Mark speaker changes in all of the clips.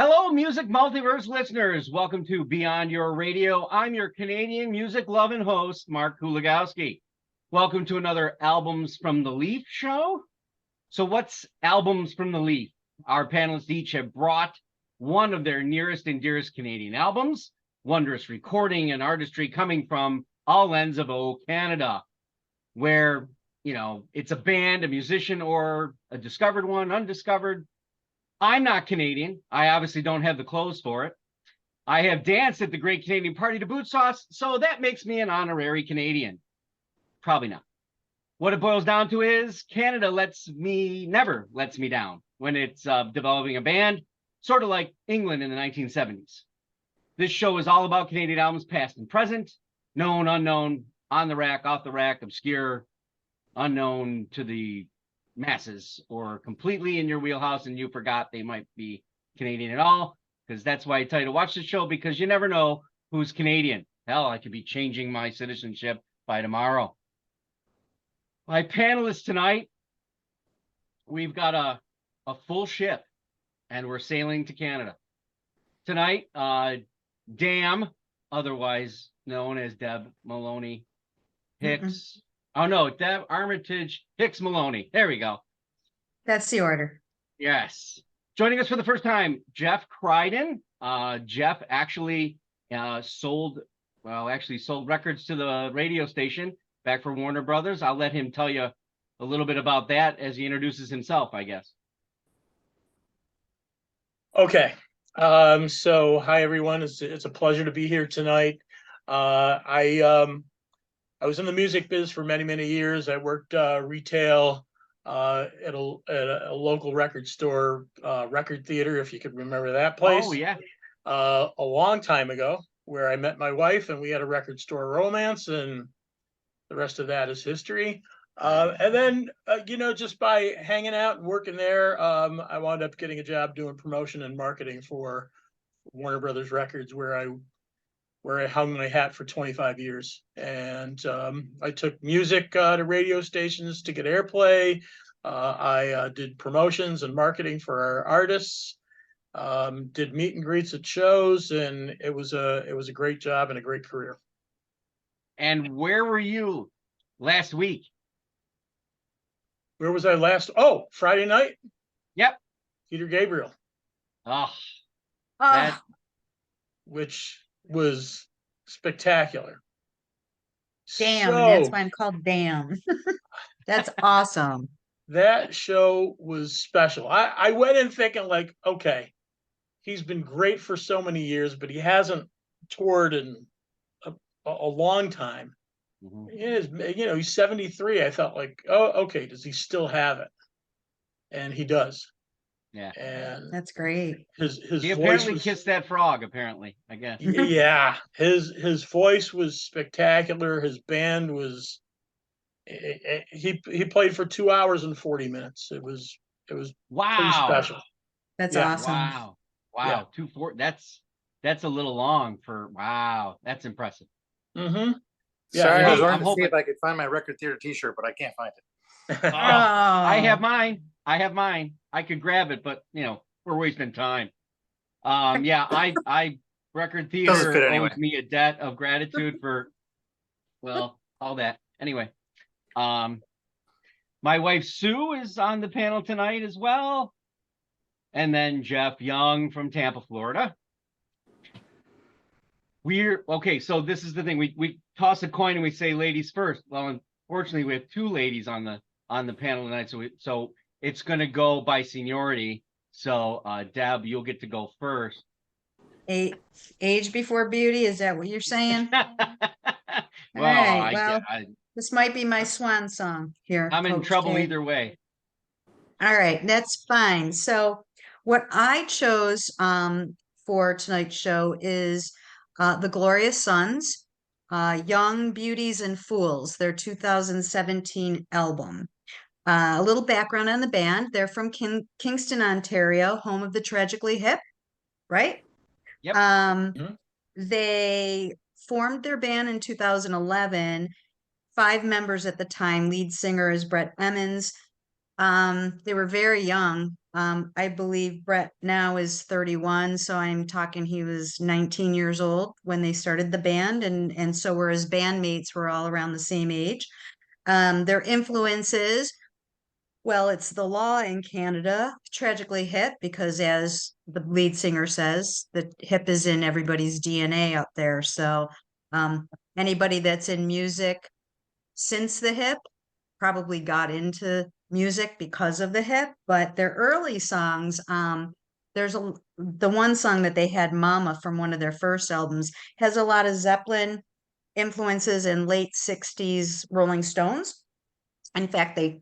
Speaker 1: Hello, Music Multiverse listeners. Welcome to Beyond Your Radio. I'm your Canadian music loving host, Mark Kuligowski. Welcome to another Albums from the Leaf show. So what's Albums from the Leaf? Our panelists each have brought one of their nearest and dearest Canadian albums, wondrous recording and artistry coming from all ends of Canada, where, it's a band, a musician, or a discovered one, undiscovered. I'm not Canadian. I obviously don't have the clothes for it. I have danced at the Great Canadian Party to Boot Sauce, so that makes me an honorary Canadian. Probably not. What it boils down to is Canada never lets me down when it's developing a band, sort of like England in the 1970s. This show is all about Canadian albums, past and present, known, unknown, on the rack, off the rack, obscure, unknown to the masses, or completely in your wheelhouse and you forgot they might be Canadian at all, because that's why I tell you to watch the show, because you never know who's Canadian. Hell, I could be changing my citizenship by tomorrow. My panelists tonight, we've got a full ship and we're sailing to Canada. Tonight, Dam, otherwise known as Deb Maloney Hicks. Oh, no, Deb Armitage Hicks Maloney. There we go.
Speaker 2: That's the order.
Speaker 1: Yes. Joining us for the first time, Jeff Crichton. Jeff actually sold records to the radio station back for Warner Brothers. I'll let him tell you a little bit about that as he introduces himself, I guess.
Speaker 3: Okay. So hi, everyone. It's a pleasure to be here tonight. I was in the music biz for many, many years. I worked retail at a local record store, Record Theater, if you could remember that place.
Speaker 1: Oh, yeah.
Speaker 3: A long time ago, where I met my wife and we had a record store romance, and the rest of that is history. And then, just by hanging out and working there, I wound up getting a job doing promotion and marketing for Warner Brothers Records, where I hung my hat for 25 years. And I took music to radio stations to get airplay. I did promotions and marketing for our artists, did meet and greets at shows, and it was a great job and a great career.
Speaker 1: And where were you last week?
Speaker 3: Where was I last? Oh, Friday night?
Speaker 1: Yep.
Speaker 3: Peter Gabriel. Which was spectacular.
Speaker 2: Damn, that's why I'm called Damn. That's awesome.
Speaker 3: That show was special. I went in thinking, like, okay, he's been great for so many years, but he hasn't toured in a long time. He's 73. I thought, like, oh, okay, does he still have it? And he does.
Speaker 1: Yeah,
Speaker 3: and
Speaker 2: that's great.
Speaker 1: He apparently kissed that frog. Apparently, I guess.
Speaker 3: Yeah, his voice was spectacular. His band was. He played for 2 hours and 40 minutes. It was
Speaker 1: wow,
Speaker 3: pretty special.
Speaker 2: That's awesome.
Speaker 1: Wow.
Speaker 3: Yeah.
Speaker 1: 240. That's a little long for. Wow, that's impressive.
Speaker 3: Mm-hmm.
Speaker 4: Yeah, sorry, I was wanting to see if I could find my Record Theater T-shirt, but I can't find it.
Speaker 1: I have mine. I could grab it, but we're wasting time. I Record Theater owes me a debt of gratitude for, all that. Anyway, my wife Sue is on the panel tonight as well, and then Jeff Young from Tampa, Florida. So this is the thing. We toss a coin and we say ladies first. Well, unfortunately, we have two ladies on the panel tonight, so it's going to go by seniority. So, Deb, you'll get to go first.
Speaker 2: Age before beauty, is that what you're saying?
Speaker 1: Well,
Speaker 2: all right, this might be my swan song here.
Speaker 1: I'm in trouble either way.
Speaker 2: All right, that's fine. So what I chose for tonight's show is The Glorious Sons, Young Beauties and Fools, their 2017 album. A little background on the band. They're from Kingston, Ontario, home of the Tragically Hip, right?
Speaker 1: Yep.
Speaker 2: They formed their band in 2011. 5 members at the time. Lead singer is Brett Emmons. They were very young I believe Brett now is 31, so I'm talking he was 19 years old when they started the band, and so were his bandmates, were all around the same age. Their influences, well, it's the law in Canada, tragically hip, because as the lead singer says, the hip is in everybody's DNA out there. So anybody that's in music since the hip probably got into music because of the hip, but their early songs, the one song that they had, Mama, from one of their first albums, has a lot of Zeppelin influences and late 60s Rolling Stones. In fact, they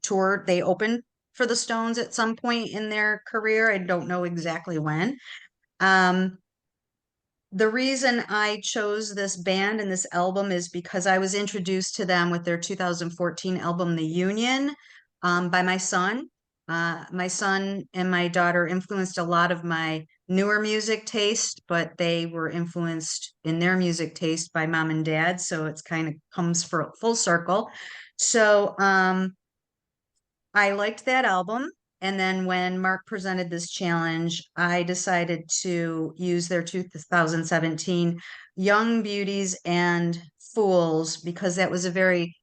Speaker 2: opened for the Stones at some point in their career. I don't know exactly when. The reason I chose this band and this album is because I was introduced to them with their 2014 album, The Union, by my son. My son and my daughter influenced a lot of my newer music taste, but they were influenced in their music taste by mom and dad. So it's kind of comes for full circle. So I liked that album. And then when Mark presented this challenge, I decided to use their 2017 Young Beauties and Fools, because that was a very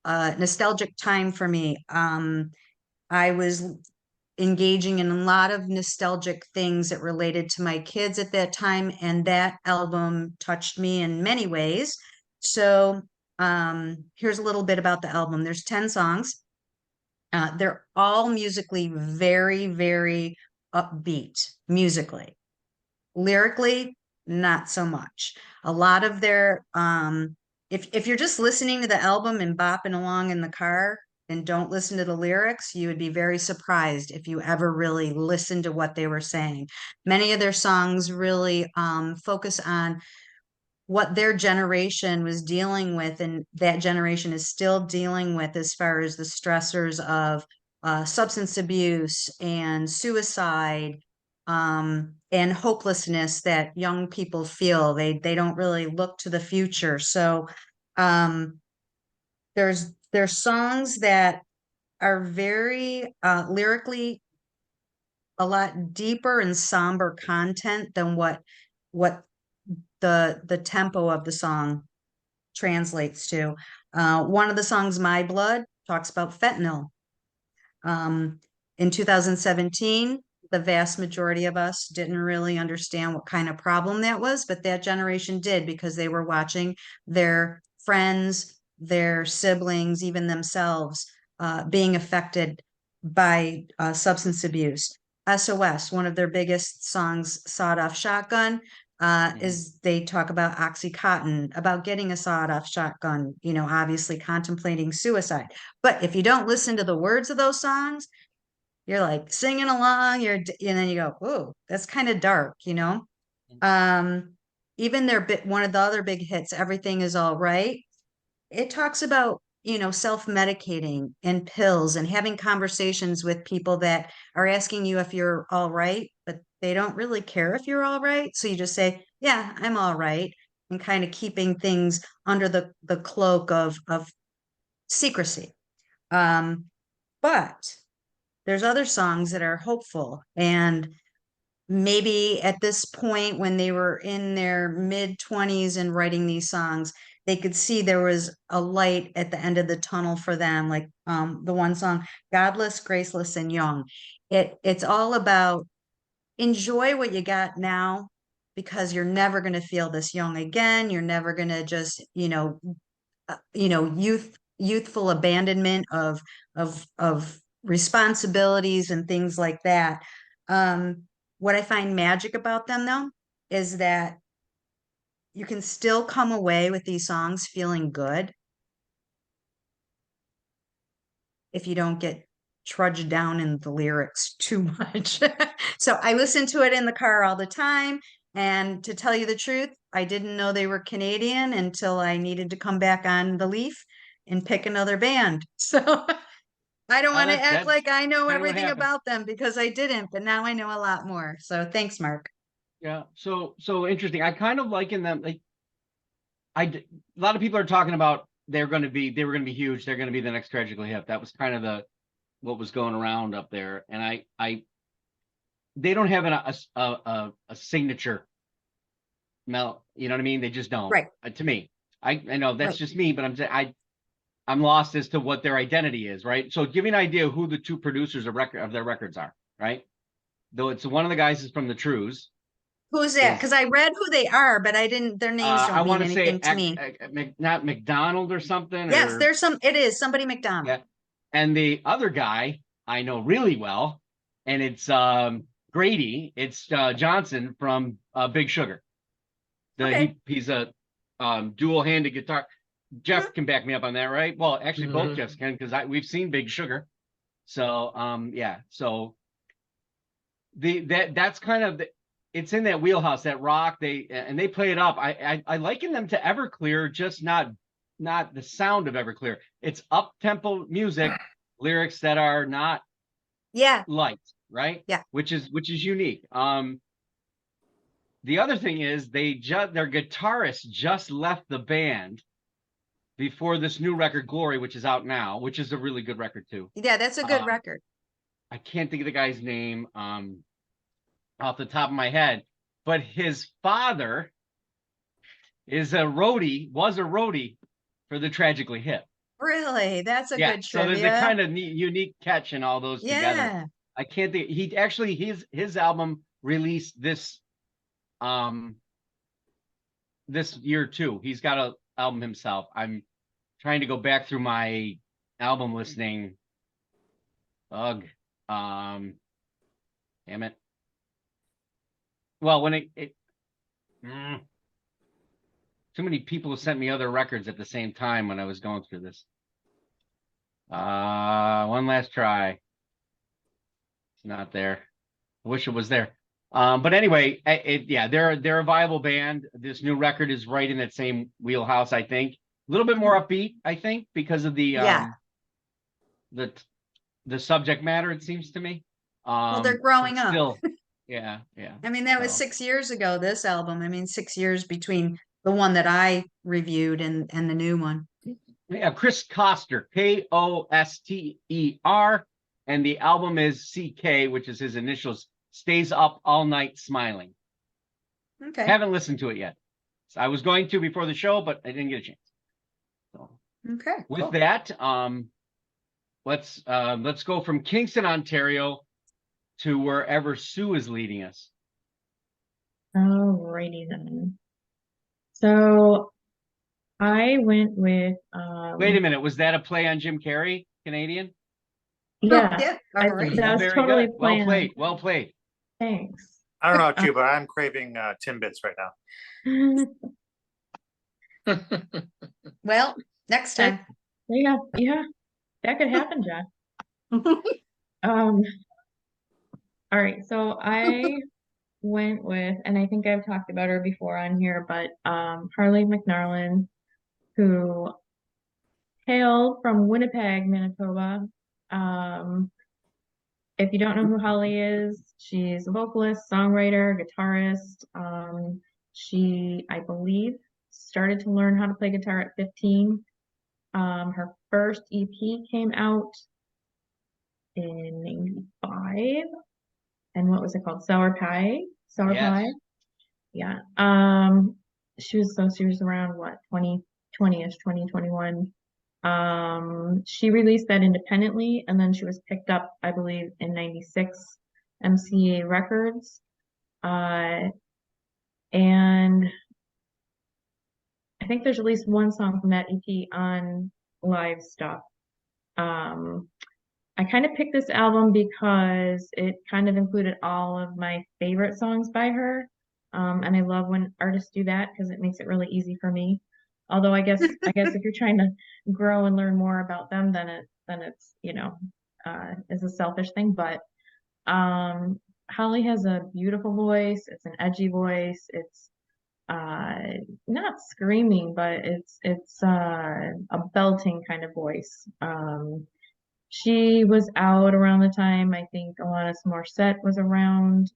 Speaker 2: nostalgic time for me. I was engaging in a lot of nostalgic things that related to my kids at that time, and that album touched me in many ways. So here's a little bit about the album. There's 10 songs. They're all musically very, very upbeat musically. Lyrically, not so much. A lot of their, if you're just listening to the album and bopping along in the car and don't listen to the lyrics, you would be very surprised if you ever really listened to what they were saying. Many of their songs really focus on what their generation was dealing with, and that generation is still dealing with, as far as the stressors of substance abuse and suicide, and hopelessness that young people feel. They don't really look to the future. So there's songs that are very lyrically a lot deeper and somber content than what the tempo of the song translates to. One of the songs, My Blood, talks about fentanyl. In 2017, the vast majority of us didn't really understand what kind of problem that was, but that generation did, because they were watching their friends, their siblings, even themselves being affected by substance abuse. SOS, one of their biggest songs, Sawed-Off Shotgun, is they talk about Oxycontin, about getting a sawed-off shotgun, obviously contemplating suicide. But if you don't listen to the words of those songs, you're like singing along, and then you go, "Ooh, that's kind of dark," Even one of the other big hits, Everything Is All Right, it talks about, self-medicating and pills and having conversations with people that are asking you if you're all right, but they don't really care if you're all right. So you just say, "Yeah, I'm all right," and kind of keeping things under the cloak of secrecy. But there's other songs that are hopeful, and maybe at this point, when they were in their mid-20s and writing these songs, they could see there was a light at the end of the tunnel for them. Like the one song, Godless, Graceless, and Young. It's all about enjoy what you got now, because you're never going to feel this young again. You're never going to just, youthful abandonment of responsibilities and things like that. What I find magic about them, though, is that you can still come away with these songs feeling good if you don't get trudged down in the lyrics too much. So I listen to it in the car all the time. And to tell you the truth, I didn't know they were Canadian until I needed to come back on the Leaf and pick another band. So I don't want to act like I know everything about them, because I didn't, but now I know a lot more. So thanks, Mark.
Speaker 1: Yeah. So interesting. I kind of liken them. Like, a lot of people are talking about they were going to be huge. They're going to be the next Tragically Hip. That was kind of what was going around up there, and they don't have a signature mel. You know what I mean? They just don't.
Speaker 2: Right.
Speaker 1: To me, I know that's
Speaker 2: Right.
Speaker 1: just me, but I'm lost as to what their identity is. Right. So give me an idea who the two producers of their records are. Right. Though it's one of the guys is from the Trues.
Speaker 2: Who's that? Because I read who they are, but their names
Speaker 1: I
Speaker 2: don't
Speaker 1: want
Speaker 2: mean
Speaker 1: to say
Speaker 2: anything to me.
Speaker 1: not McDonald or something.
Speaker 2: Yes,
Speaker 1: or,
Speaker 2: it is somebody McDonald.
Speaker 1: Yeah. And the other guy I know really well, and it's Grady. It's Johnson from Big Sugar.
Speaker 2: Okay.
Speaker 1: He's a dual-handed guitar. Jeff can back me up on that, right? Well, actually, both Jeffs can, because we've seen Big Sugar. So yeah. So that's kind of it's in that wheelhouse, that rock. They play it up. I liken them to Everclear, just not the sound of Everclear. It's up tempo music, lyrics that are not light, right?
Speaker 2: Yeah.
Speaker 1: Which is unique. The other thing is their guitarist just left the band before this new record, Glory, which is out now, which is a really good record too.
Speaker 2: Yeah, that's a good record.
Speaker 1: I can't think of the guy's name off the top of my head, but his father was a roadie for the Tragically Hip.
Speaker 2: Really? That's a good
Speaker 1: So
Speaker 2: trivia.
Speaker 1: there's a kind of neat, unique catch in all those together. I can't think. He actually his album released this year too. He's got an album himself. I'm trying to go back through my album listening. Ugh. Damn it. Well, when too many people have sent me other records at the same time when I was going through this. One last try. It's not there. I wish it was there. But anyway, they're a viable band. This new record is right in that same wheelhouse, I think. A little bit more upbeat, I think, because of the subject matter, it seems to me.
Speaker 2: Well, they're growing up.
Speaker 1: Still, yeah.
Speaker 2: I mean, that was 6 years ago, this album. I mean, 6 years between the one that I reviewed and the new one.
Speaker 1: Yeah, Chris Koster, Koster, and the album is CK, which is his initials. Stays Up All Night Smiling.
Speaker 2: Okay.
Speaker 1: Haven't listened to it yet. So I was going to before the show, but I didn't get a chance. So
Speaker 2: okay.
Speaker 1: With that, let's go from Kingston, Ontario, to wherever Sue is leading us.
Speaker 5: Alrighty then. So I went with.
Speaker 1: Wait a minute, was that a play on Jim Carrey, Canadian?
Speaker 5: Yeah,
Speaker 2: yeah.
Speaker 5: that was totally planned.
Speaker 1: Well played.
Speaker 5: Thanks.
Speaker 4: I don't know about you, but I'm craving Timbits right now.
Speaker 2: Well, next time.
Speaker 5: Yeah, that could happen, John. All right, so I went with, and I think I've talked about her before on here, but Holly McNarland, who hailed from Winnipeg, Manitoba. If you don't know who Holly is, she's a vocalist, songwriter, guitarist. She, I believe, started to learn how to play guitar at 15. Her first EP came out in 95. And what was it called? Sour Pie? Pie? Yeah. She was around what, 20-ish, 2021. She released that independently, and then she was picked up, I believe, in 96, MCA Records. And I think there's at least one song from that EP on live stuff. I kind of picked this album because it kind of included all of my favorite songs by her. And I love when artists do that because it makes it really easy for me. Although I guess if you're trying to grow and learn more about them, then it's is a selfish thing. But Holly has a beautiful voice. It's an edgy voice. It's not screaming, but it's a belting kind of voice. She was out around the time I think Alanis Morissette was around.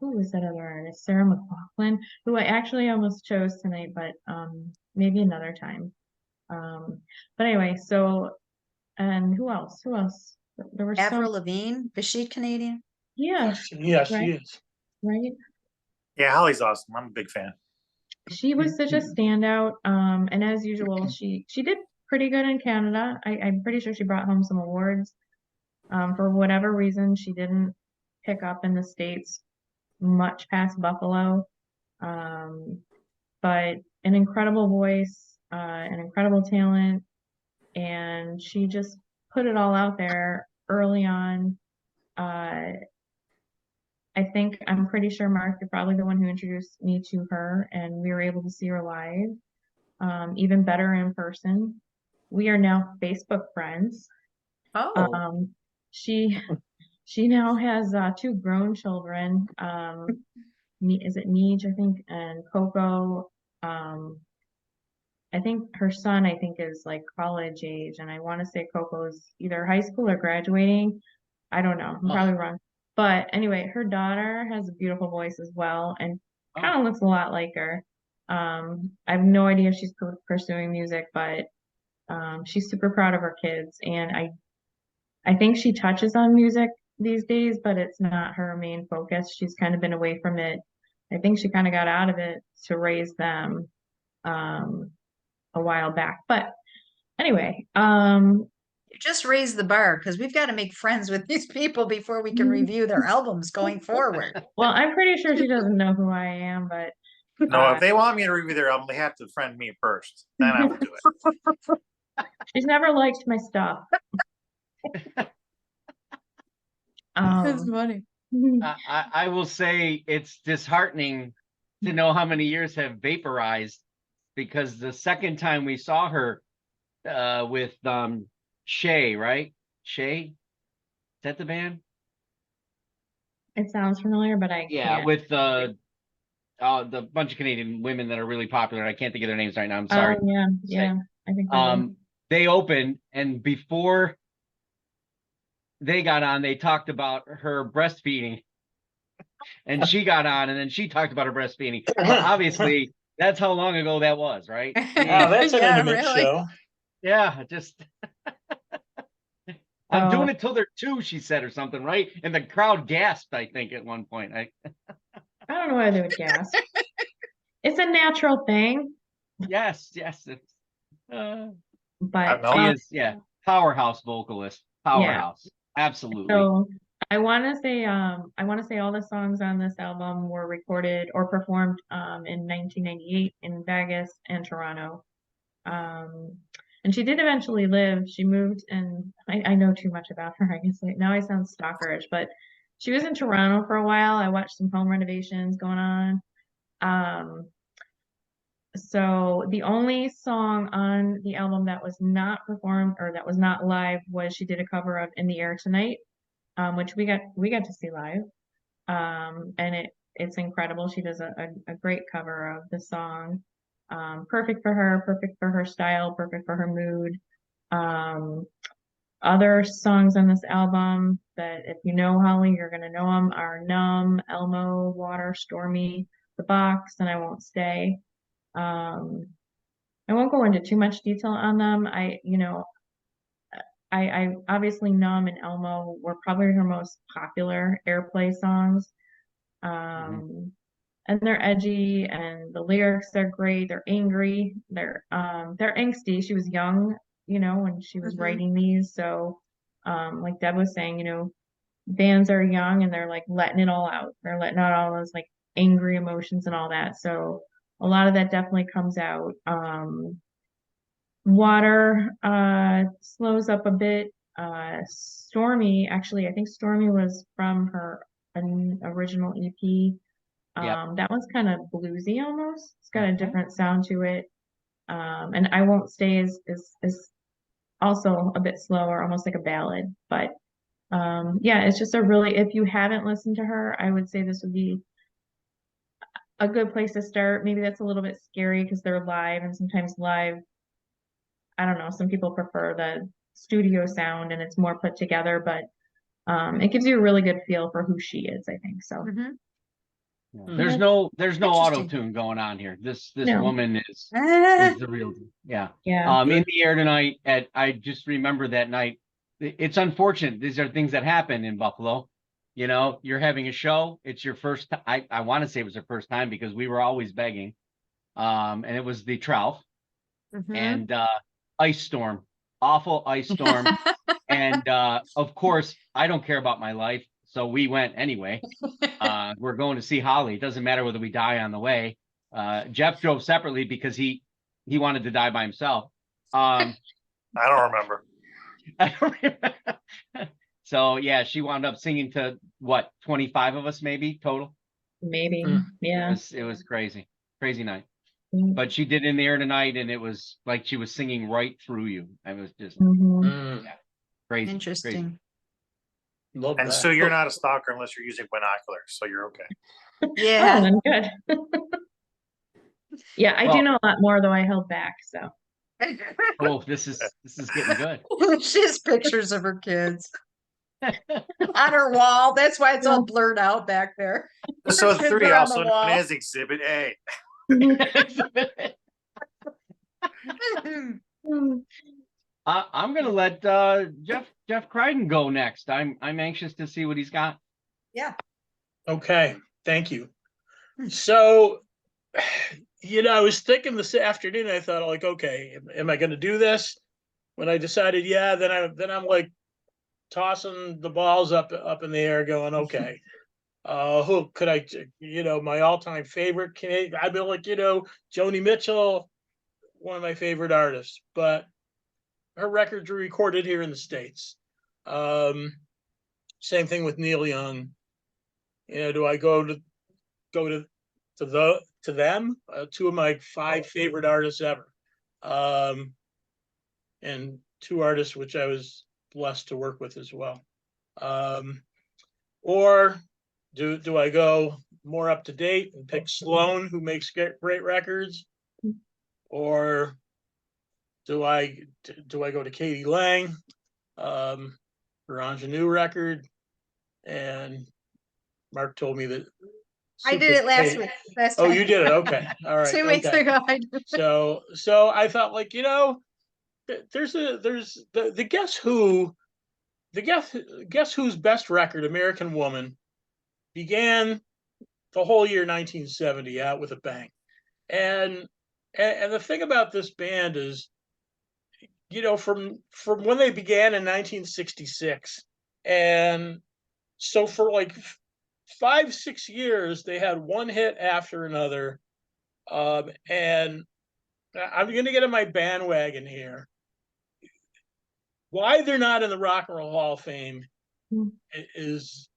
Speaker 5: Who was that other artist? Sarah McLachlan, who I actually almost chose tonight, but maybe another time. But anyway, so And who else? There were
Speaker 2: Avril
Speaker 5: some.
Speaker 2: Lavigne, is she Canadian?
Speaker 5: Yeah,
Speaker 3: Yeah, she
Speaker 5: right,
Speaker 3: is.
Speaker 5: right.
Speaker 4: Yeah, Holly's awesome. I'm a big fan.
Speaker 5: She was such a standout. And as usual, she did pretty good in Canada. I'm pretty sure she brought home some awards. For whatever reason, she didn't pick up in the States much past Buffalo. But an incredible voice, an incredible talent, and she just put it all out there early on. I'm pretty sure, Mark, you're probably the one who introduced me to her, and we were able to see her live, even better in person. We are now Facebook friends.
Speaker 2: Oh,
Speaker 5: She she now has two grown children. Is it Neej, I think, and Coco. I think her son, I think, is like college age, and I want to say Coco's either high school or graduating. I don't know. I'm
Speaker 1: Oh,
Speaker 5: probably wrong. But anyway, her daughter has a beautiful voice as well, and kind
Speaker 1: oh,
Speaker 5: of looks a lot like her. I have no idea if she's pursuing music, but she's super proud of her kids, and I think she touches on music these days, but it's not her main focus. She's kind of been away from it. I think she kind of got out of it to raise them um, a while back. But anyway,
Speaker 2: you just raised the bar because we've got to make friends with these people before we can review their albums going forward.
Speaker 5: well, I'm pretty sure she doesn't know who I am, but
Speaker 4: No, if they want me to review their album, they have to friend me first. Then I will do it.
Speaker 5: she's never liked my stuff.
Speaker 2: That's
Speaker 5: Um,
Speaker 2: funny.
Speaker 1: I will say it's disheartening to know how many years have vaporized, because the second time we saw her with Shay, right? Shay? Is that the band?
Speaker 5: it sounds familiar, but I
Speaker 1: Yeah,
Speaker 5: can't.
Speaker 1: with the bunch of Canadian women that are really popular. I can't think of their names right now. I'm
Speaker 5: Oh
Speaker 1: sorry.
Speaker 5: yeah, I think they do.
Speaker 1: They opened, and before they got on, they talked about her breastfeeding, and she got on, and then she talked about her breastfeeding. But obviously, that's how long ago that was, right?
Speaker 3: Wow, that's an
Speaker 2: Yeah,
Speaker 3: intimate
Speaker 2: really.
Speaker 3: show.
Speaker 1: Yeah, just I'm
Speaker 5: Oh,
Speaker 1: doing it till they're two, she said, or something, right? And the crowd gasped, I think, at one point.
Speaker 5: I don't know why they would gasp. It's a natural thing,
Speaker 1: Yes, it's
Speaker 5: but
Speaker 1: she is, yeah, powerhouse vocalist,
Speaker 5: yeah.
Speaker 1: powerhouse, absolutely.
Speaker 5: So I want to say all the songs on this album were recorded or performed in 1998 in Vegas and Toronto. And she did eventually live. She moved, and I know too much about her. I guess now I sound stalkerish, but she was in Toronto for a while. I watched some home renovations going on. So the only song on the album that was not performed or that was not live was she did a cover of "In the Air Tonight," which we got to see live. And it's incredible. She does a great cover of the song. Perfect for her, perfect for her style, perfect for her mood. Other songs on this album that if you know Holly, you're gonna know them are "Numb," "Elmo," "Water," "Stormy," "The Box," and "I Won't Stay." Um, I won't go into too much detail on them. I obviously "Numb" and "Elmo" were probably her most popular airplay songs. And they're edgy, and the lyrics are great. They're angry. They're angsty. She was young, when she was writing these. So, like Deb was saying, bands are young and they're like letting it all out. They're letting out all those like angry emotions and all that. So a lot of that definitely comes out. Water slows up a bit. Stormy, actually, I think Stormy was from her original EP.
Speaker 1: Yep.
Speaker 5: That one's kind of bluesy almost. It's got a different sound to it. And "I Won't Stay" is also a bit slower, almost like a ballad. But yeah, it's just if you haven't listened to her, I would say this would be a good place to start. Maybe that's a little bit scary because they're live, and sometimes live, I don't know, some people prefer the studio sound and it's more put together, but it gives you a really good feel for who she is, I think. So
Speaker 1: There's no auto
Speaker 2: Interesting.
Speaker 1: tune going on here. This
Speaker 5: No.
Speaker 1: woman is
Speaker 2: Ah,
Speaker 1: the real deal. Yeah.
Speaker 5: Yeah.
Speaker 1: In the air tonight I just remember that night. It's unfortunate. These are things that happen in Buffalo. You know, you're having a show. It's your first. I want to say it was her first time because we were always begging. And it was the Trout
Speaker 2: mhm.
Speaker 1: and ice storm, awful ice storm. And of course, I don't care about my life, so we went anyway. We're going to see Holly. It doesn't matter whether we die on the way. Jeff drove separately because he wanted to die by himself.
Speaker 4: I don't remember.
Speaker 1: I don't remember. So yeah, she wound up singing to what, 25 of us maybe total.
Speaker 5: Maybe.
Speaker 3: Mm.
Speaker 5: Yeah.
Speaker 1: It was crazy night.
Speaker 5: Mm.
Speaker 1: But she did In the Air Tonight, and it was like she was singing right through you. It was just
Speaker 5: Mhm.
Speaker 1: crazy.
Speaker 2: Interesting.
Speaker 3: Love
Speaker 4: And
Speaker 3: that.
Speaker 4: so you're not a stalker unless you're using binoculars, so you're okay.
Speaker 5: Oh,
Speaker 2: Yeah.
Speaker 5: then good. Yeah, I do
Speaker 1: Well-
Speaker 5: know a lot more, though I held back. So
Speaker 1: Oh, this is getting good.
Speaker 2: She has pictures of her kids on her wall. That's why it's all blurred out back there.
Speaker 4: So
Speaker 2: Kids
Speaker 4: 3,
Speaker 2: are on
Speaker 4: also
Speaker 2: the
Speaker 4: known
Speaker 2: wall.
Speaker 4: as Exhibit A.
Speaker 1: I'm gonna let Jeff Crichton go next. I'm anxious to see what he's got.
Speaker 2: Yeah.
Speaker 3: Okay, thank you. So, I was thinking this afternoon, I thought like, okay, am I going to do this? When I decided, yeah, then I'm like tossing the balls up in the air going, okay, who could I, my all-time favorite Canadian, I'd be like, Joni Mitchell, one of my favorite artists, but her records were recorded here in the States. Same thing with Neil Young. Do I go to them? 2 of my 5 favorite artists ever, and 2 artists which I was blessed to work with as well. Or do I go more up to date and pick Sloan, who makes great records, or do I go to Katie Lang, her Ingenue record? And Mark told me that
Speaker 2: I did it last week.
Speaker 3: Oh, you did it. Okay. All right.
Speaker 2: 2 weeks
Speaker 3: okay.
Speaker 2: ago. I did.
Speaker 3: So I thought like, there's the Guess Who's best record, American Woman, began the whole year 1970 out with a bang. And the thing about this band is, from when they began in 1966, and so for like 5-6 years they had one hit after another, and I'm going to get in my bandwagon here. Why they're not in the Rock and Roll Hall of Fame is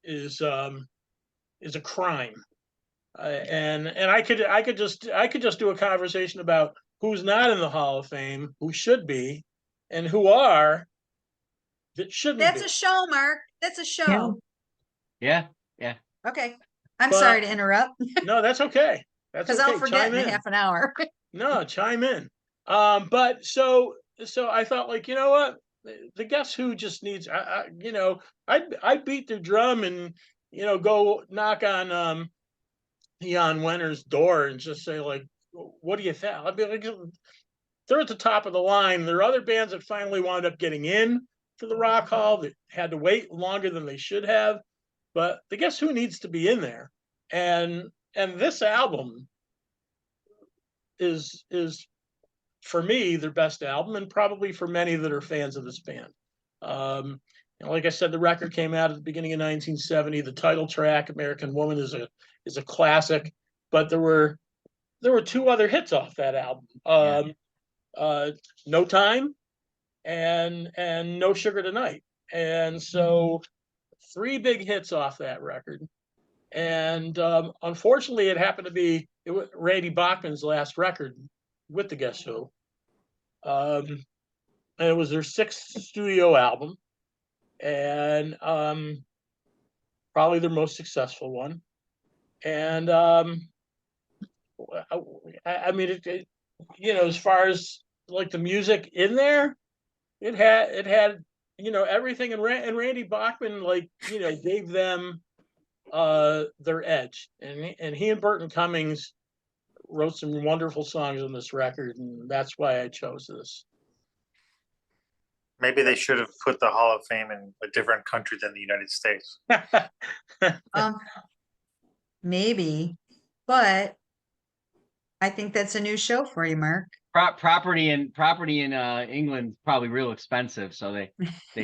Speaker 3: a crime, and I could just do a conversation about who's not in the Hall of Fame, who should be, and who are that shouldn't
Speaker 2: That's
Speaker 3: be.
Speaker 2: a show, Mark. That's a show.
Speaker 1: Yeah.
Speaker 2: Okay. I'm
Speaker 3: But-
Speaker 2: sorry to interrupt
Speaker 3: No, that's okay. That's
Speaker 2: because
Speaker 3: okay.
Speaker 2: I'll forget
Speaker 3: Chime
Speaker 2: in
Speaker 3: in.
Speaker 2: half an hour.
Speaker 3: No, chime in. But so I thought like, you know what? The Guess Who just needs, I'd beat their drum and, go knock on Jan Wenner's door and just say like, what do you think? I'd be like, they're at the top of the line. There are other bands that finally wound up getting in to the Rock Hall that had to wait longer than they should have. But the Guess Who needs to be in there. And this album is for me their best album, and probably for many that are fans of this band. Like I said, the record came out at the beginning of 1970. The title track, American Woman, is a classic, but there were 2 other hits off that album. No Time and No Sugar Tonight. And so 3 big hits off that record. And unfortunately, it happened to be Randy Bachman's last record with the Guess Who. And it was their 6th studio album, and probably their most successful one. And I mean, as far as like the music in there, it had everything. And Randy Bachman, like, gave them their edge. And he and Burton Cummings wrote some wonderful songs on this record, and that's why I chose this.
Speaker 4: Maybe they should have put the Hall of Fame in a different country than the United States.
Speaker 2: Maybe, but I think that's a new show for you, Mark.
Speaker 1: Property in England probably real expensive, so they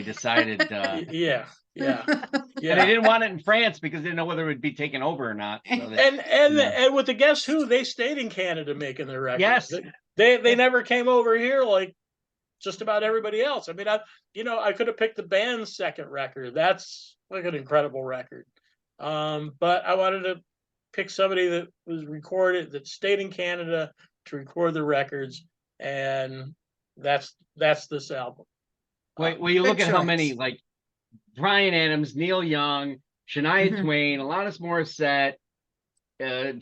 Speaker 1: decided.
Speaker 3: Yeah.
Speaker 1: And they didn't want it in France because they didn't know whether it would be taken over or not. So
Speaker 3: And with the Guess Who, they stayed in Canada making their records.
Speaker 1: Yes,
Speaker 3: they never came over here like just about everybody else. I mean, I could have picked the band's second record. That's like an incredible record. But I wanted to pick somebody that was recorded, that stayed in Canada to record the records, and that's this album.
Speaker 1: Well, you look at how many,
Speaker 2: choice.
Speaker 1: like Bryan Adams, Neil Young, Shania
Speaker 2: Mhm.
Speaker 1: Twain, Alanis Morissette,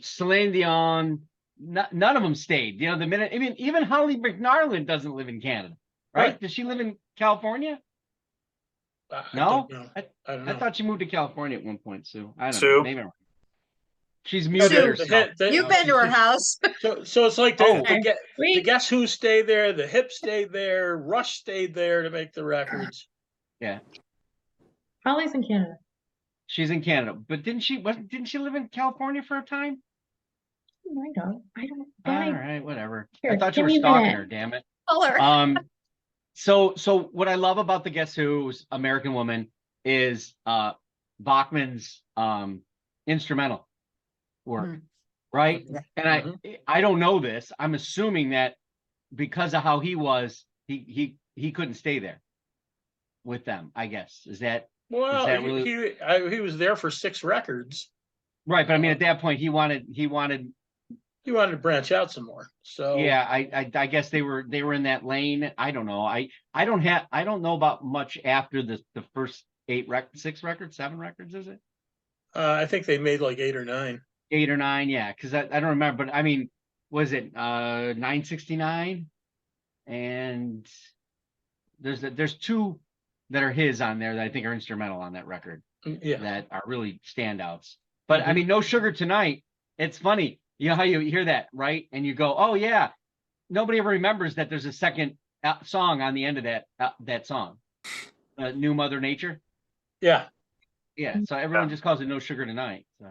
Speaker 1: Celine Dion, none of them stayed. You know, the minute, I mean, even Holly McNarland doesn't live in Canada, right? Does she live in California? No?
Speaker 3: I don't know.
Speaker 1: I thought she moved to California at one point, Sue. I don't
Speaker 4: Sue?
Speaker 1: know. Maybe I'm wrong. She's muted herself.
Speaker 2: You've been to her house.
Speaker 3: So it's like the
Speaker 5: Wait,
Speaker 3: Guess Who stayed there, the Hip stayed there, Rush stayed there to make the records.
Speaker 1: Yeah,
Speaker 5: Holly's in Canada.
Speaker 1: she's in Canada, but didn't she live in California for a time?
Speaker 5: I don't.
Speaker 1: All right, whatever.
Speaker 5: Here,
Speaker 1: I thought you
Speaker 5: give
Speaker 1: were
Speaker 5: me a
Speaker 1: stalking
Speaker 5: minute.
Speaker 1: her. Damn it.
Speaker 2: Color.
Speaker 1: So what I love about the Guess Who's American Woman is Bachman's instrumental work,
Speaker 2: Mhm.
Speaker 1: right?
Speaker 2: Yeah.
Speaker 1: And I don't know this. I'm assuming that because of how he was, he couldn't stay there with them, I guess. Is that
Speaker 3: Well,
Speaker 1: really
Speaker 3: he was there for 6 records.
Speaker 1: right? But I mean, at that point, he wanted.
Speaker 3: He wanted to branch out some more. So
Speaker 1: Yeah, I guess they were in that lane. I don't know. I don't know about much after the first 6 records, 7 records, is it?
Speaker 3: I think they made like 8 or 9.
Speaker 1: 8 or 9, yeah, because I don't remember, but I mean, was it 969? And there's 2 that are his on there that I think are instrumental on that record
Speaker 3: Yeah.
Speaker 1: that are really standouts. But I mean, No Sugar Tonight, it's funny. You know how you hear that, right? And you go, oh yeah, nobody ever remembers that there's a second song on the end of that song, New Mother Nature.
Speaker 3: Yeah.
Speaker 1: Yeah, so everyone just calls it No Sugar Tonight. So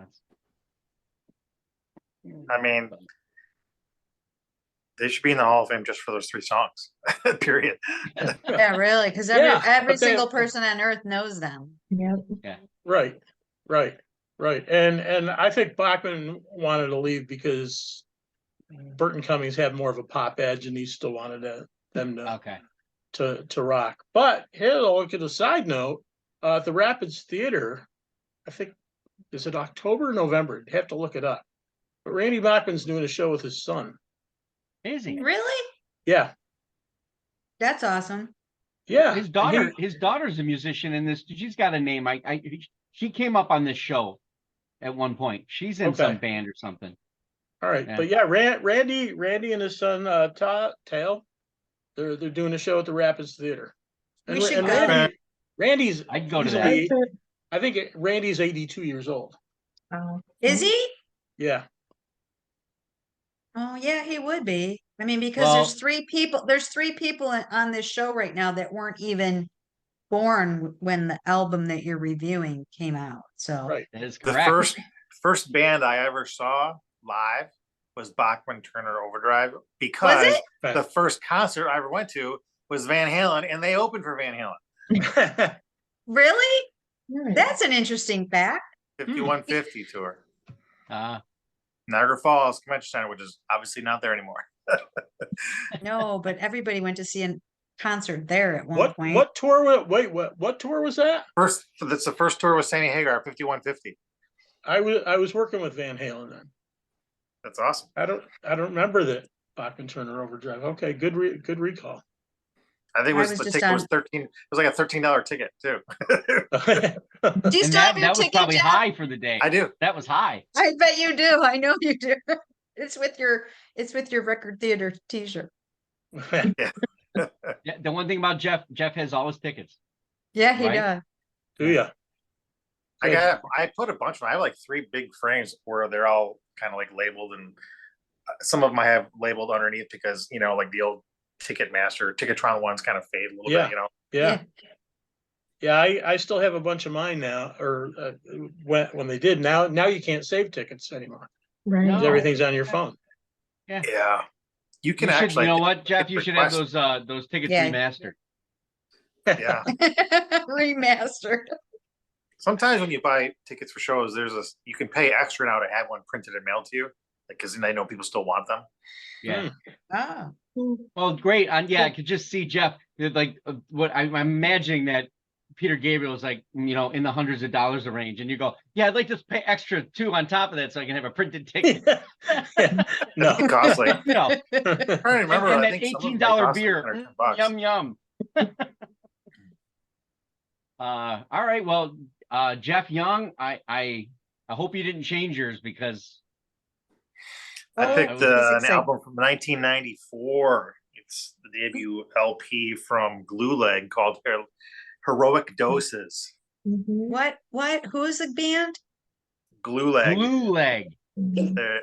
Speaker 4: I mean, they should be in the Hall of Fame just for those 3 songs. Period.
Speaker 2: Yeah, really, because
Speaker 3: Yeah,
Speaker 2: every
Speaker 3: but they-
Speaker 2: single person on earth knows them.
Speaker 5: Yep.
Speaker 3: Right. And I think Bachman wanted to leave because Burton Cummings had more of a pop edge, and he still wanted them
Speaker 1: okay.
Speaker 3: to rock. But here, look at a side note. At the Rapids Theater, I think, is it October or November? You'd have to look it up. But Randy Bachman's doing a show with his son.
Speaker 1: Is he?
Speaker 2: Really?
Speaker 3: Yeah.
Speaker 2: That's awesome.
Speaker 3: Yeah.
Speaker 1: His daughter's a musician in this. She's got a name. She came up on this show at one point. She's in some band or something.
Speaker 3: All right.
Speaker 1: Yeah.
Speaker 3: But yeah, Randy and his son Tail, they're doing a show at the Rapids Theater.
Speaker 2: We should go.
Speaker 3: Randy's
Speaker 1: I'd go to
Speaker 3: easily-
Speaker 1: that.
Speaker 3: I think Randy's 82 years old.
Speaker 2: Is he?
Speaker 3: Yeah.
Speaker 2: Oh, yeah, he would be. I mean, because
Speaker 1: Well-
Speaker 2: there's 3 people on this show right now that weren't even born when the album that you're reviewing came out. So
Speaker 3: Right.
Speaker 1: That is
Speaker 4: The
Speaker 1: correct.
Speaker 4: first band I ever saw live was Bachman Turner Overdrive, because
Speaker 2: it?
Speaker 4: the first concert I ever went to was Van Halen, and they opened for Van Halen.
Speaker 2: really?
Speaker 5: Right.
Speaker 2: That's an interesting fact.
Speaker 4: 5150 tour. Niagara Falls Convention Center, which is obviously not there anymore.
Speaker 2: No, but everybody went to see a concert there at one point.
Speaker 3: What tour? What tour was that?
Speaker 4: That's the first tour with Sammy Hagar, 5150.
Speaker 3: I was working with Van Halen then.
Speaker 4: That's awesome.
Speaker 3: I don't remember that Bachman Turner Overdrive. Okay, good recall.
Speaker 4: I think
Speaker 2: was
Speaker 4: the
Speaker 2: just
Speaker 4: ticket
Speaker 2: on-
Speaker 4: was 13. It was like a $13 ticket too.
Speaker 2: Do you
Speaker 1: And
Speaker 2: still have your
Speaker 1: that was
Speaker 2: ticket,
Speaker 1: probably
Speaker 2: Jeff?
Speaker 1: high for the day.
Speaker 4: I do.
Speaker 1: That was high.
Speaker 2: I bet you do. I know you do. It's with your record theater t-shirt.
Speaker 1: Yeah, the one thing about Jeff has all his tickets.
Speaker 2: Yeah, he
Speaker 1: Right?
Speaker 2: does.
Speaker 3: Do ya?
Speaker 4: I put a bunch of them. I have like 3 big frames where they're all kind of like labeled, and some of them I have labeled underneath because, like the old Ticketron ones kind of fade a little bit,
Speaker 3: Yeah. Yeah, I still have a bunch of mine now, or when they did. Now you can't save tickets anymore.
Speaker 5: Right.
Speaker 3: Because everything's on your phone.
Speaker 4: Yeah. You can
Speaker 1: You should,
Speaker 4: actually,
Speaker 1: you know what, Jeff, you should have
Speaker 4: request-
Speaker 1: those tickets
Speaker 2: Yeah.
Speaker 1: remastered.
Speaker 4: Yeah.
Speaker 2: Remastered.
Speaker 4: Sometimes when you buy tickets for shows, you can pay extra now to have one printed and mailed to you, because they know people still want them.
Speaker 1: Yeah.
Speaker 2: Ah.
Speaker 1: Well, great. I could just see Jeff, like what I'm imagining that Peter Gabriel is like, in the hundreds of dollars range, and you go, yeah, I'd like to pay extra too on top of that so I can have a printed ticket.
Speaker 3: No,
Speaker 4: It costs like,
Speaker 1: I
Speaker 4: I don't remember.
Speaker 1: and
Speaker 4: I
Speaker 1: that
Speaker 4: think some of them
Speaker 1: $18
Speaker 4: cost like
Speaker 1: beer.
Speaker 4: $110.
Speaker 1: Yum yum. All right. Well, Jeff Young, I hope you didn't change yours because
Speaker 4: I picked
Speaker 1: was
Speaker 4: an
Speaker 2: excited.
Speaker 4: album from 1994. It's the debut LP from Glueleg called Heroic Doses.
Speaker 2: What? Who's the band?
Speaker 4: Glueleg.
Speaker 1: Glueleg.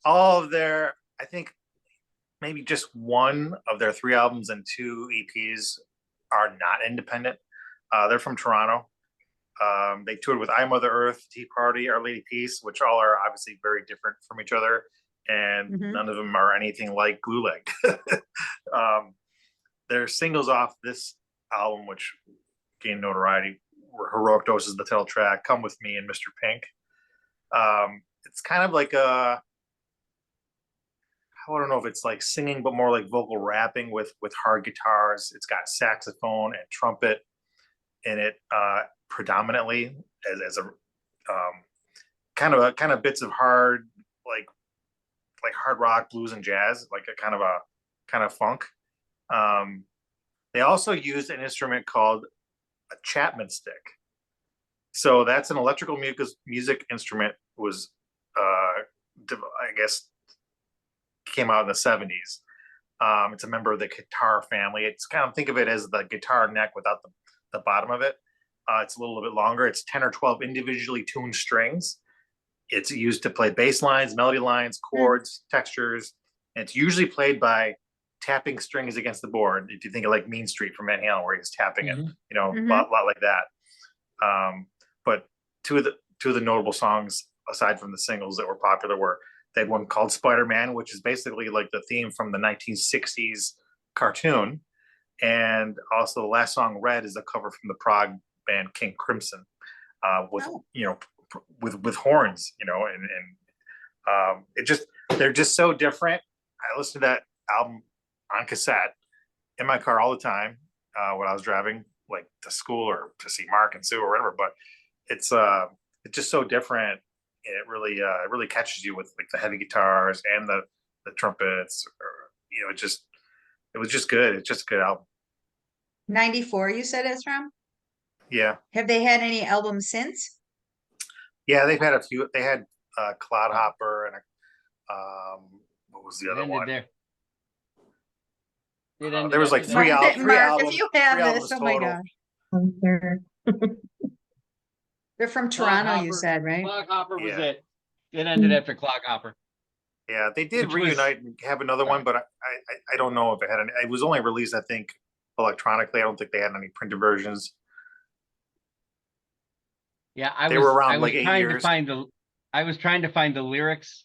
Speaker 4: All of their, I think maybe just one of their 3 albums and 2 EPs are not independent. They're from Toronto. They toured with I Mother Earth, Tea Party, Our Lady Peace, which all are obviously very different from each other, and none of them are anything like Glueleg. Their singles off this album, which gained notoriety, were Heroic Doses, the title track, Come With Me, and Mr. Pink. It's kind of like I don't know if it's like singing, but more like vocal rapping with hard guitars. It's got saxophone and trumpet in it, predominantly as a kind of bits of hard like hard rock, blues, and jazz, like a kind of funk. They also used an instrument called a Chapman stick. So that's an electrical music instrument. Was I guess came out in the 70s. It's a member of the guitar family. It's kind of, think of it as the guitar neck without the bottom of it. It's a little bit longer. It's 10 or 12 individually tuned strings. It's used to play bass lines, melody lines, chords, textures. And it's usually played by tapping strings against the board. If you think of like Mean Street from Van Halen, where he's tapping it, a lot like that. But two of the notable songs, aside from the singles that were popular, were they had one called Spider-Man, which is basically like the theme from the 1960s cartoon. And also the last song, Red, is a cover from the Prague band King Crimson, with horns, and they're just so different. I listened to that album on cassette in my car all the time when I was driving like to school or to see Mark and Sue or whatever. But it's just so different. It really catches you with like the heavy guitars and the trumpets. It was just good. It's just a good album.
Speaker 2: 94, you said it's from?
Speaker 4: Yeah.
Speaker 2: Have they had any albums since?
Speaker 4: Yeah, they've had a few. They had Clodhopper and what was the other one? There was like three albums.
Speaker 2: Mark, if you have this, oh my
Speaker 4: total.
Speaker 2: gosh. They're from Toronto, you said, right?
Speaker 1: Clodhopper was it. It ended after Clodhopper.
Speaker 4: Yeah, they did reunite and have another one, but I don't know if it had any. It was only released, I think, electronically. I don't think they had any printed versions.
Speaker 1: Yeah,
Speaker 4: they were around like 8 years.
Speaker 1: I was trying to find the lyrics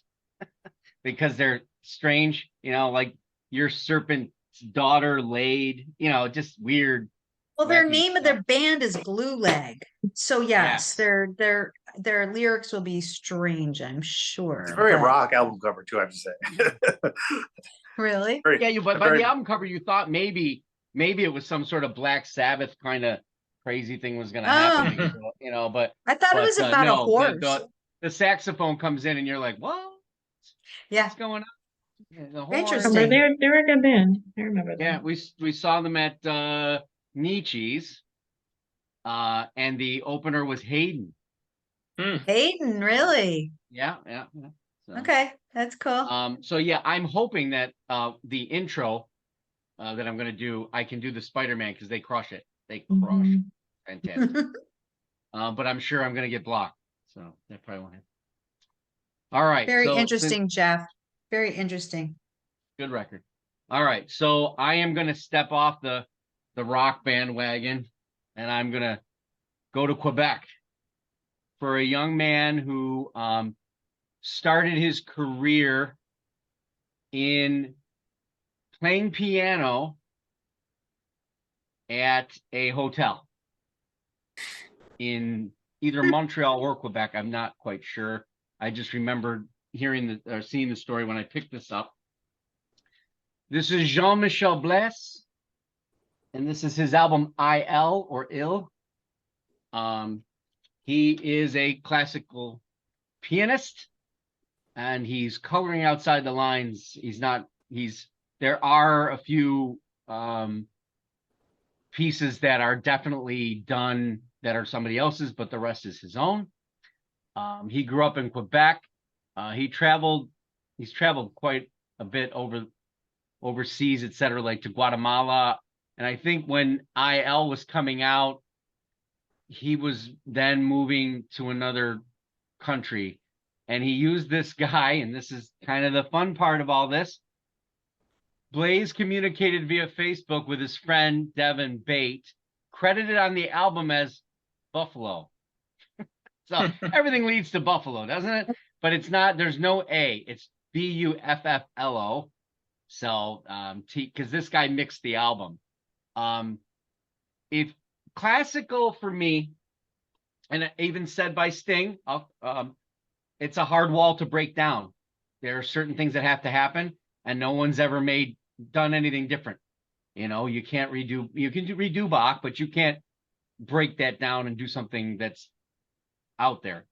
Speaker 1: because they're strange, like your serpent's daughter laid, just weird.
Speaker 2: Well, their name of their band is Glueleg. So yes, their lyrics will be strange, I'm sure.
Speaker 4: It's a very rock album cover too, I have to say.
Speaker 2: Really?
Speaker 1: But by the album cover, you thought maybe it was some sort of Black Sabbath kind of crazy thing was going to happen, but
Speaker 2: I thought it was about a horse.
Speaker 1: The saxophone comes in and you're like, what?
Speaker 2: Yeah.
Speaker 1: What's going on?
Speaker 2: Interesting.
Speaker 5: They're a good band. I remember that.
Speaker 1: Yeah, we saw them at Nietzsche's, and the opener was Hayden.
Speaker 2: Hayden, really?
Speaker 1: Yeah. So,
Speaker 2: okay, that's cool.
Speaker 1: So yeah, I'm hoping that the intro that I'm going to do, I can do the Spider-Man because they crush it. They crush. Fantastic. but I'm sure I'm going to get blocked. So that probably won't happen. All right.
Speaker 2: Very
Speaker 1: so
Speaker 2: interesting, Jeff. Very interesting.
Speaker 1: good record. All right. So I am going to step off the rock bandwagon, and I'm going to go to Quebec for a young man who started his career in playing piano at a hotel in either Montreal or Quebec. I'm not quite sure. I just remember hearing or seeing the story when I picked this up. This is Jean-Michel Bless, and this is his album IL or Ill. He is a classical pianist, and he's coloring outside the lines. There are a few pieces that are definitely done that are somebody else's, but the rest is his own. He grew up in Quebec. He's traveled quite a bit overseas, etc., like to Guatemala. And I think when IL was coming out, he was then moving to another country. And he used this guy, and this is kind of the fun part of all this. Blaze communicated via Facebook with his friend Devin Bate, credited on the album as Buffalo. So everything leads to Buffalo, doesn't it? But it's not, there's no A, it's Bufflo. So, because this guy mixed the album. If classical for me, and even said by Sting, it's a hard wall to break down. There are certain things that have to happen, and no one's ever done anything different. You know, you can redo Bach, but you can't break that down and do something that's out there.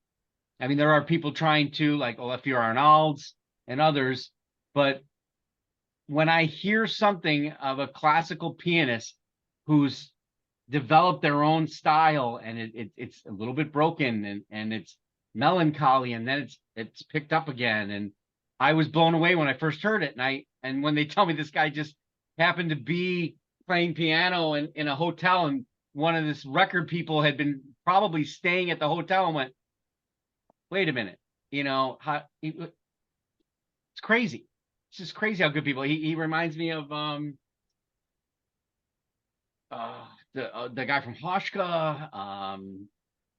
Speaker 1: I mean, there are people trying to, like Olafur Arnalds and others, but when I hear something of a classical pianist who's developed their own style, and it's a little bit broken, and it's melancholy, and then it's picked up again, and I was blown away when I first heard it, and when they tell me this guy just happened to be playing piano in a hotel, and one of this record people had been probably staying at the hotel, and went, wait a minute, you know, it's crazy. It's just crazy how good people. He reminds me of the guy from Hoshka.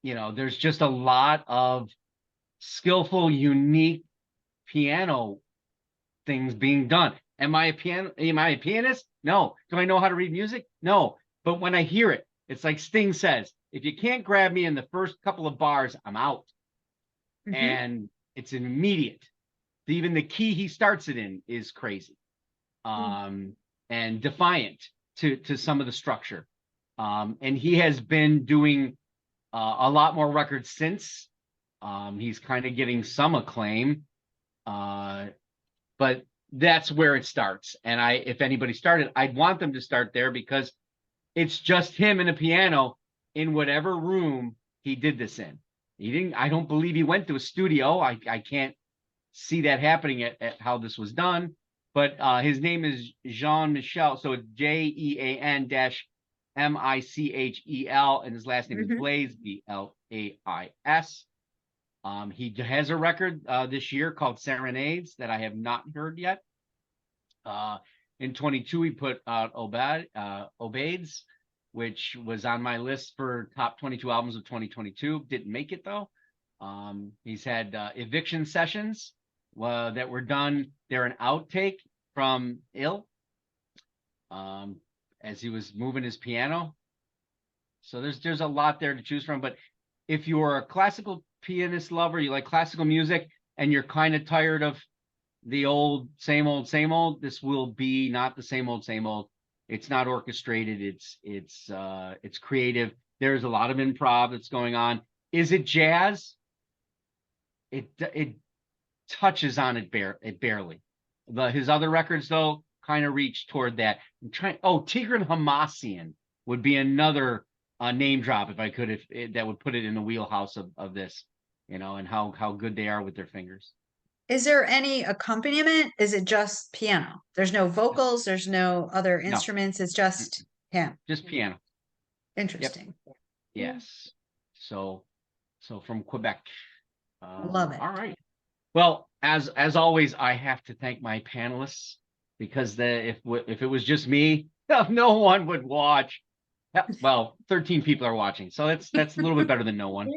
Speaker 1: You know, there's just a lot of skillful, unique piano things being done. Am I a pianist? No. Do I know how to read music? No. But when I hear it, it's like Sting says, if you can't grab me in the first couple of bars, I'm out. Mm-hmm. And it's immediate. Even the key he starts it in is crazy, and defiant to some of the structure. And he has been doing a lot more records since. He's kind of getting some acclaim, but that's where it starts. And if anybody started, I'd want them to start there, because it's just him and a piano in whatever room he did this in. I don't believe he went to a studio. I can't see that happening at how this was done, but his name is Jean-Michel, so it's JEAN-MICHEL, and his last name is Blaze, BLAIS. He has a record this year called Serenades that I have not heard yet. In 22, he put out Obades, which was on my list for top 22 albums of 2022. Didn't make it though. He's had Eviction Sessions that were done. They're an outtake from Ill as he was moving his piano. So there's a lot there to choose from. But if you're a classical pianist lover, you like classical music, and you're kind of tired of the old, same old, this will be not the same old. It's not orchestrated. It's creative. There's a lot of improv that's going on. Is it jazz? It touches on it barely. His other records though kind of reach toward that. Tigran Hamasyan would be another name drop if I could, that would put it in the wheelhouse of this, you know, and how good they are with their fingers.
Speaker 2: Is there any accompaniment? Is it just piano? There's no vocals, there's no other instruments, it's just him.
Speaker 1: Just piano.
Speaker 2: Interesting.
Speaker 1: Yep. Yes. So from Quebec.
Speaker 2: Love it.
Speaker 1: All right. Well, as always, I have to thank my panelists because if it was just me, no one would watch. Yeah, well, 13 people are watching, so that's a little bit better than no one.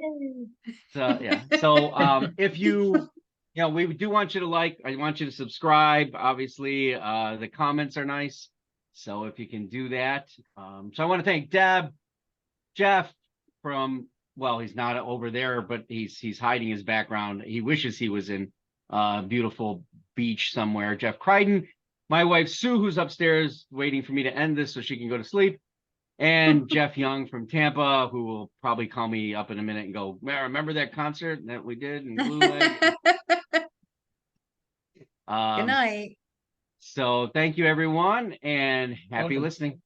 Speaker 1: So yeah. So if you we do want you to I want you to subscribe. Obviously, the comments are nice. So if you can do that. So I want to thank Deb, Jeff from, well, he's not over there, but he's hiding his background. He wishes he was in beautiful beach somewhere. Jeff Crichton, my wife Sue, who's upstairs waiting for me to end this so she can go to sleep. And Jeff Young from Tampa, who will probably call me up in a minute and go, remember that concert that we did in Glueleg?
Speaker 2: Good night.
Speaker 1: So thank you, everyone, and happy
Speaker 3: Welcome.
Speaker 1: listening.